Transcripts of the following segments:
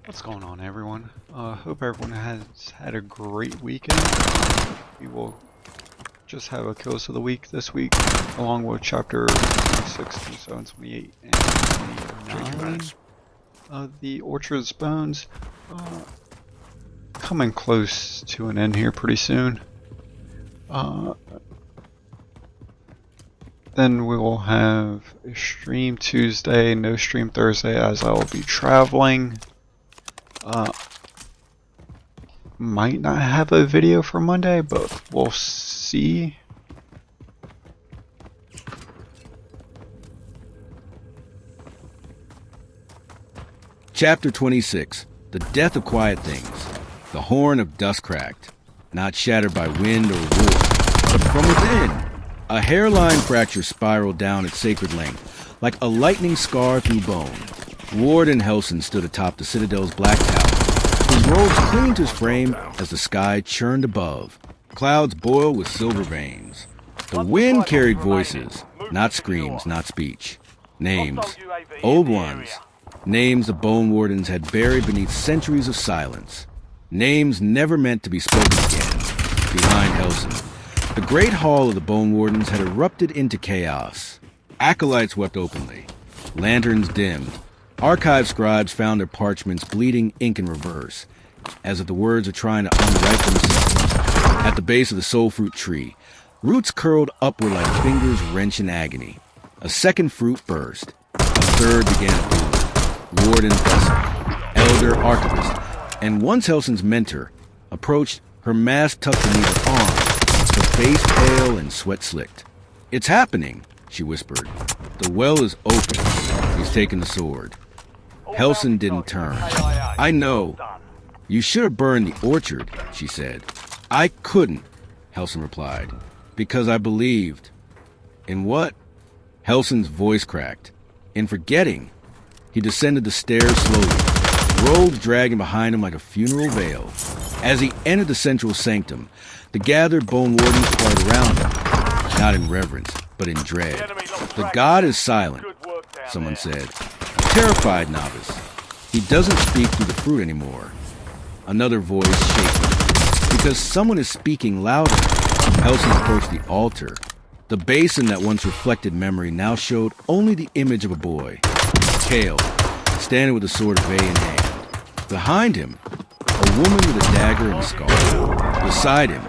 What's going on, everyone? Hope everyone has had a great weekend. We will just have a kills of the week this week, along with chapter 26, 27, 28, and 29 of the Orchard's Bones. Coming close to an end here pretty soon. Then we will have a stream Tuesday, no stream Thursday, as I will be traveling. Might not have a video for Monday, but we'll see. Chapter 26. The Death of Quiet Things. The horn of dust cracked, not shattered by wind or war, but from within. A hairline fracture spiraled down its sacred length, like a lightning scar through bone. Warden Helson stood atop the Citadel's black tower, his robes clinging to his frame as the sky churned above. Clouds boiled with silver veins. The wind carried voices, not screams, not speech. Names, old ones. Names the Bone Wardens had buried beneath centuries of silence. Names never meant to be spoken again. Behind Helson, the great hall of the Bone Wardens had erupted into chaos. Acolytes wept openly. Lanterns dimmed. Archive scribes found their parchments bleeding ink in reverse, as if the words are trying to unwrite themselves. At the base of the soul fruit tree, roots curled upward like fingers wrenched in agony. A second fruit burst. A third began to bloom. Warden Vessel, Elder Archivist, and once Helson's mentor, approached, her mask tucked beneath her arm, her face pale and sweat slicked. "It's happening," she whispered. "The well is open. He's taken the sword." Helson didn't turn. "I know. You should have burned the orchard," she said. "I couldn't," Helson replied, "because I believed." "In what?" Helson's voice cracked. "In forgetting." He descended the stairs slowly, robes dragging behind him like a funeral veil. As he entered the central sanctum, the gathered Bone Wardens parted around him, not in reverence, but in dread. "The god is silent," someone said. "Terrified novice. He doesn't speak through the fruit anymore." Another voice shaking. "Because someone is speaking louder." Helson approached the altar. The basin that once reflected memory now showed only the image of a boy. Kale, standing with a sword of Vey in hand. Behind him, a woman with a dagger and a scarf. Beside him,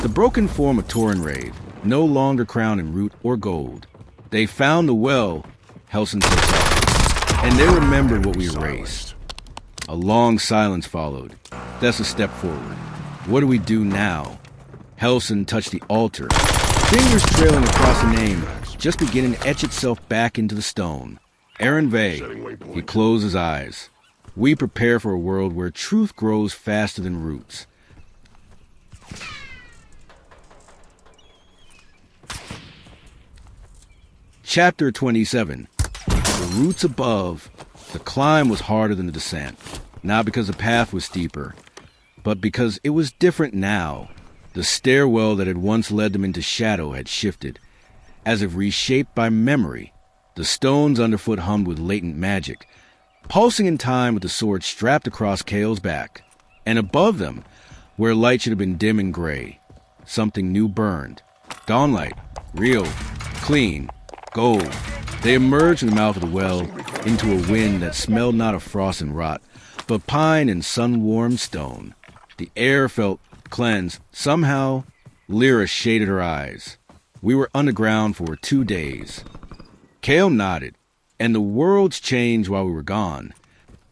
the broken form of Tauren Rave, no longer crowned in root or gold. "They found the well," Helson said softly, "and they remembered what we erased." A long silence followed. Thessa stepped forward. "What do we do now?" Helson touched the altar, fingers trailing across the name, just beginning to etch itself back into the stone. Aaron Vey. He closed his eyes. "We prepare for a world where truth grows faster than roots." Chapter 27. The roots above. The climb was harder than the descent. Not because the path was steeper, but because it was different now. The stairwell that had once led them into shadow had shifted, as if reshaped by memory. The stones underfoot hummed with latent magic, pulsing in time with the sword strapped across Kale's back. And above them, where light should have been dim and gray, something new burned. Dawnlight, real, clean, gold. They emerged from the mouth of the well into a wind that smelled not of frost and rot, but pine and sun-warmed stone. The air felt cleansed. Somehow, Lyra shaded her eyes. "We were underground for 2 days." Kale nodded. "And the world's changed while we were gone."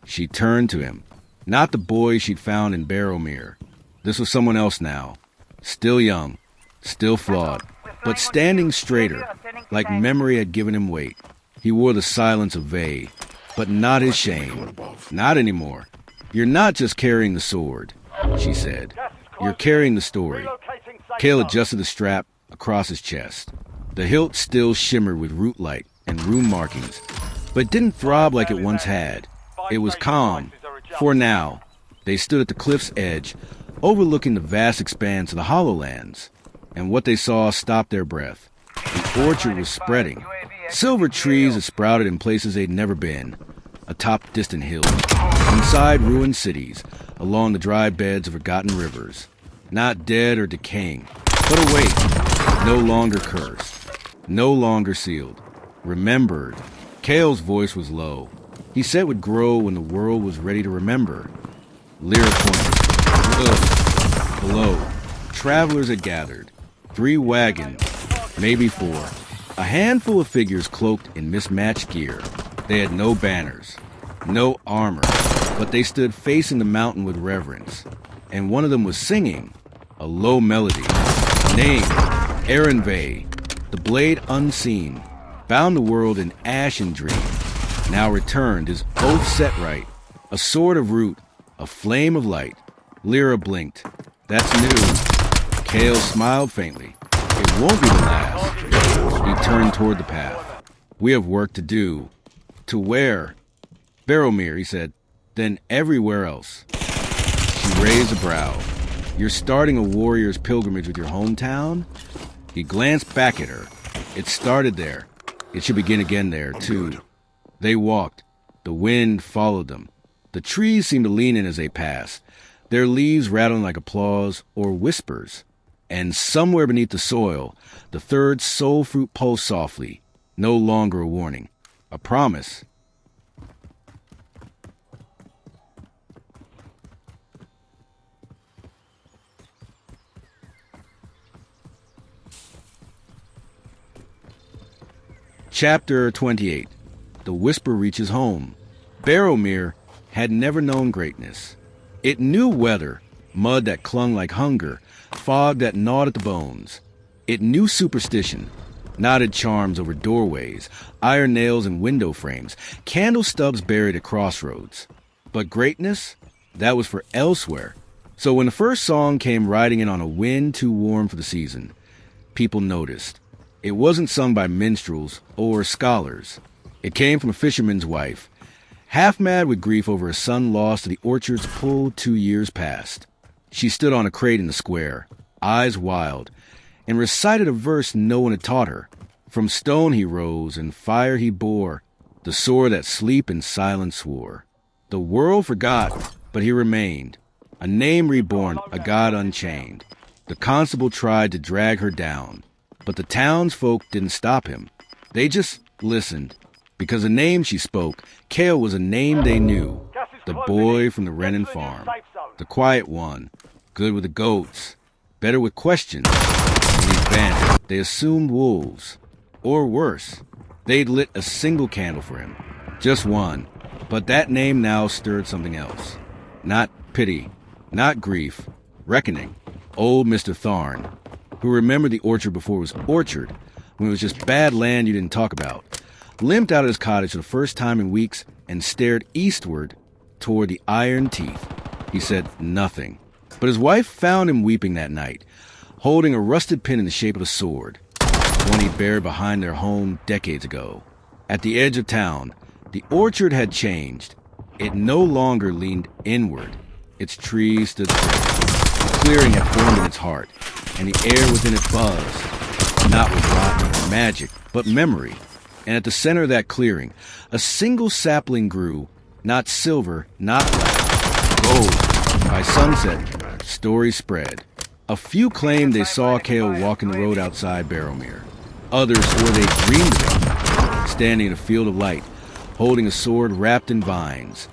She turned to him. Not the boy she'd found in Barrowmere. This was someone else now. Still young, still flawed, but standing straighter, like memory had given him weight. He wore the silence of Vey, but not his shame. "Not anymore. You're not just carrying the sword," she said. "You're carrying the story." Kale adjusted the strap across his chest. The hilt still shimmered with root light and rune markings, but didn't throb like it once had. It was calm. For now, they stood at the cliff's edge, overlooking the vast expanse of the Hollowlands, and what they saw stopped their breath. The orchard was spreading. Silver trees had sprouted in places they'd never been. atop distant hills, inside ruined cities, along the dry beds of forgotten rivers. Not dead or decaying, but awake, no longer cursed, no longer sealed, remembered. Kale's voice was low. He said it would grow when the world was ready to remember. Lyra pointed. Look, below, travelers had gathered. 3 wagons, maybe 4. A handful of figures cloaked in mismatched gear. They had no banners, no armor, but they stood facing the mountain with reverence. And one of them was singing, a low melody. Name, Erenve, the blade unseen, bound the world in ash and dream. Now returned, his oath set right, a sword of root, a flame of light. Lyra blinked. That's new. Kale smiled faintly. It won't be the last. He turned toward the path. We have work to do. To where? Barrowmere, he said. Then everywhere else. She raised a brow. You're starting a warrior's pilgrimage with your hometown? He glanced back at her. It started there. It should begin again there, too. They walked. The wind followed them. The trees seemed to lean in as they passed, their leaves rattling like applause or whispers. And somewhere beneath the soil, the third soul fruit pulsed softly, no longer a warning, a promise. Chapter 28. The whisper reaches home. Barrowmere had never known greatness. It knew weather, mud that clung like hunger, fog that gnawed at the bones. It knew superstition, knotted charms over doorways, iron nails in window frames, candle stubs buried at crossroads. But greatness? That was for elsewhere. So when the first song came riding in on a wind too warm for the season, people noticed. It wasn't sung by minstrels or scholars. It came from a fisherman's wife, half mad with grief over a son lost to the orchard's pull 2 years past. She stood on a crate in the square, eyes wild, and recited a verse no one had taught her. From stone he rose, and fire he bore, the sword that sleep and silence swore. The world forgot, but he remained, a name reborn, a god unchained. The constable tried to drag her down, but the townsfolk didn't stop him. They just listened, because the name she spoke, Kale, was a name they knew. The boy from the Renan farm, the quiet one, good with the goats, better with questions. In these bandits, they assumed wolves. Or worse, they'd lit a single candle for him. Just one. But that name now stirred something else. Not pity, not grief, reckoning. Old Mr. Tharn, who remembered the orchard before it was orchard, when it was just bad land you didn't talk about, limped out of his cottage for the first time in weeks and stared eastward toward the iron teeth. He said nothing. But his wife found him weeping that night, holding a rusted pin in the shape of a sword, one he buried behind their home decades ago. At the edge of town, the orchard had changed. It no longer leaned inward. Its trees stood straight. A clearing had formed in its heart, and the air within it buzzed, not with rotten or magic, but memory. And at the center of that clearing, a single sapling grew, not silver, not black, gold. By sunset, stories spread. A few claimed they saw Kale walking the road outside Barrowmere. Others swore they dreamed of him, standing in a field of light, holding a sword wrapped in vines,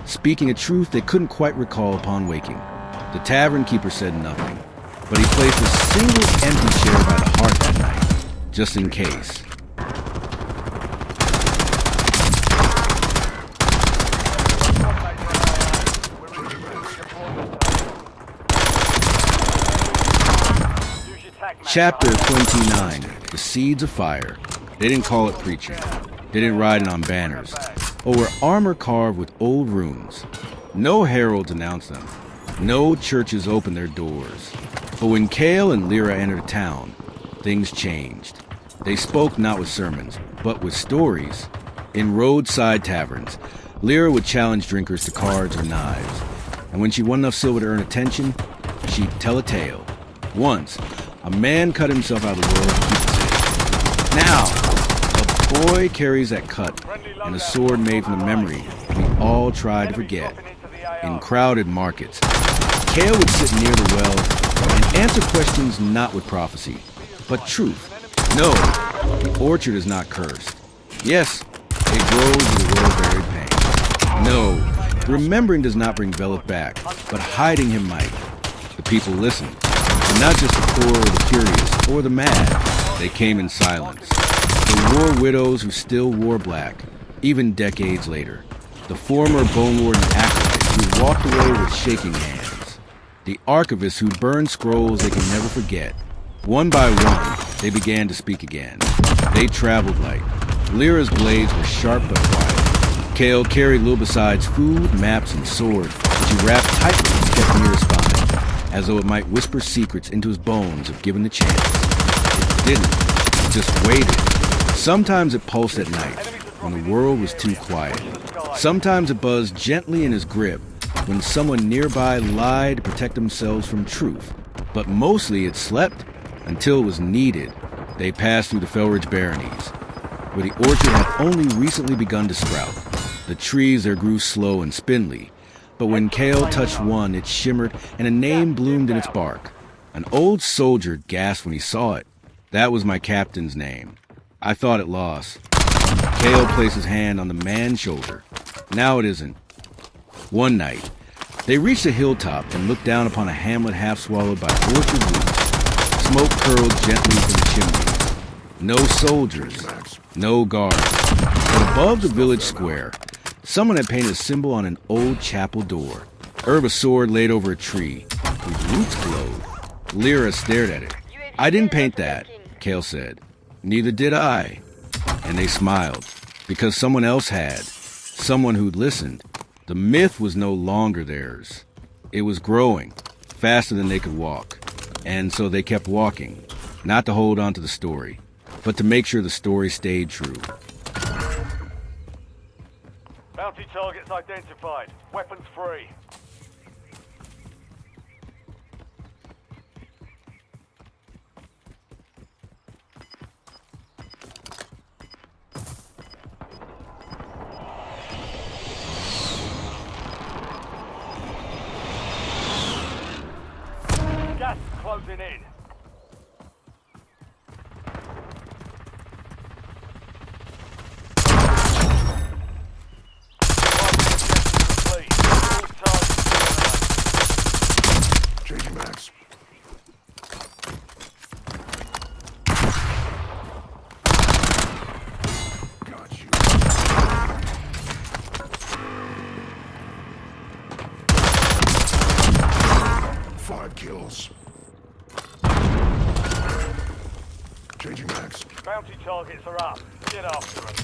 speaking a truth they couldn't quite recall upon waking. The tavern keeper said nothing, but he placed a single empty chair by the hearth that night, just in case. Chapter 29, The Seeds of Fire. They didn't call it preaching. They didn't ride it on banners, or wear armor carved with old runes. No heralds announced them. No churches opened their doors. But when Kale and Lyra entered town, things changed. They spoke not with sermons, but with stories. In roadside taverns, Lyra would challenge drinkers to cards or knives. And when she won enough silver to earn attention, she'd tell a tale. Once, a man cut himself out of the world to keep it safe. Now, a boy carries that cut and a sword made from the memory we all try to forget. In crowded markets, Kale would sit near the well and answer questions not with prophecy, but truth. No, the orchard is not cursed. Yes, it grows with a well-buried pain. No, remembering does not bring Velith back, but hiding him might. The people listened, and not just the poor or the curious or the mad. They came in silence. The war widows who still wore black, even decades later. The former Bone Warden acolytes who walked away with shaking hands. The archivists who burned scrolls they can never forget. One by one, they began to speak again. They traveled light. Lyra's blades were sharp but quiet. Kale carried little besides food, maps, and sword, which he wrapped tightly and kept near his spine, as though it might whisper secrets into his bones if given the chance. It didn't. It just waited. Sometimes it pulsed at night, when the world was too quiet. Sometimes it buzzed gently in his grip, when someone nearby lied to protect themselves from truth. But mostly it slept until it was needed. They passed through the Felridge Baronies, where the orchard had only recently begun to sprout. The trees there grew slow and spindly, but when Kale touched one, it shimmered and a name bloomed in its bark. An old soldier gasped when he saw it. That was my captain's name. I thought it lost. Kale placed his hand on the man's shoulder. Now it isn't. One night, they reached a hilltop and looked down upon a hamlet half swallowed by orchard roots. Smoke curled gently from the chimneys. No soldiers, no guards. But above the village square, someone had painted a symbol on an old chapel door. A sword laid over a tree, whose roots glowed. Lyra stared at it. I didn't paint that, Kale said. Neither did I. And they smiled, because someone else had. Someone who'd listened. The myth was no longer theirs. It was growing, faster than they could walk. And so they kept walking, not to hold on to the story, but to make sure the story stayed true. Bounty targets identified. Weapons free. Gas is closing in. Changing max. Got you. 5 kills. Changing max. Bounty targets are up. Get after them.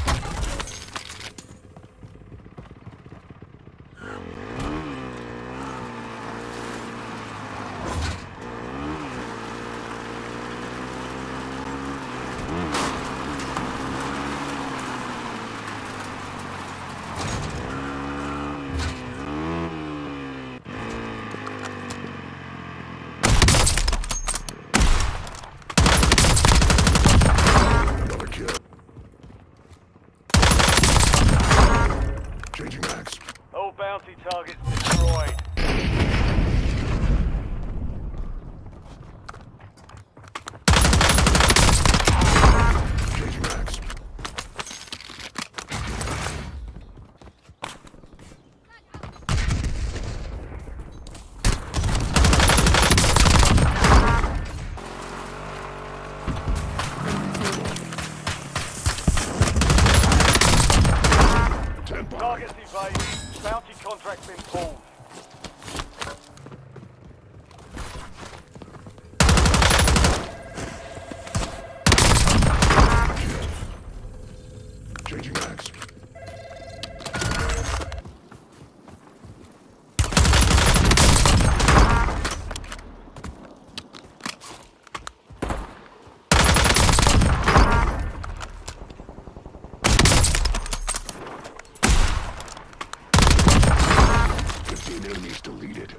Another kill. Changing max. All bounty targets destroyed. Changing max. Targets evaded. Bounty contract been pulled. Changing max. Enemies deleted.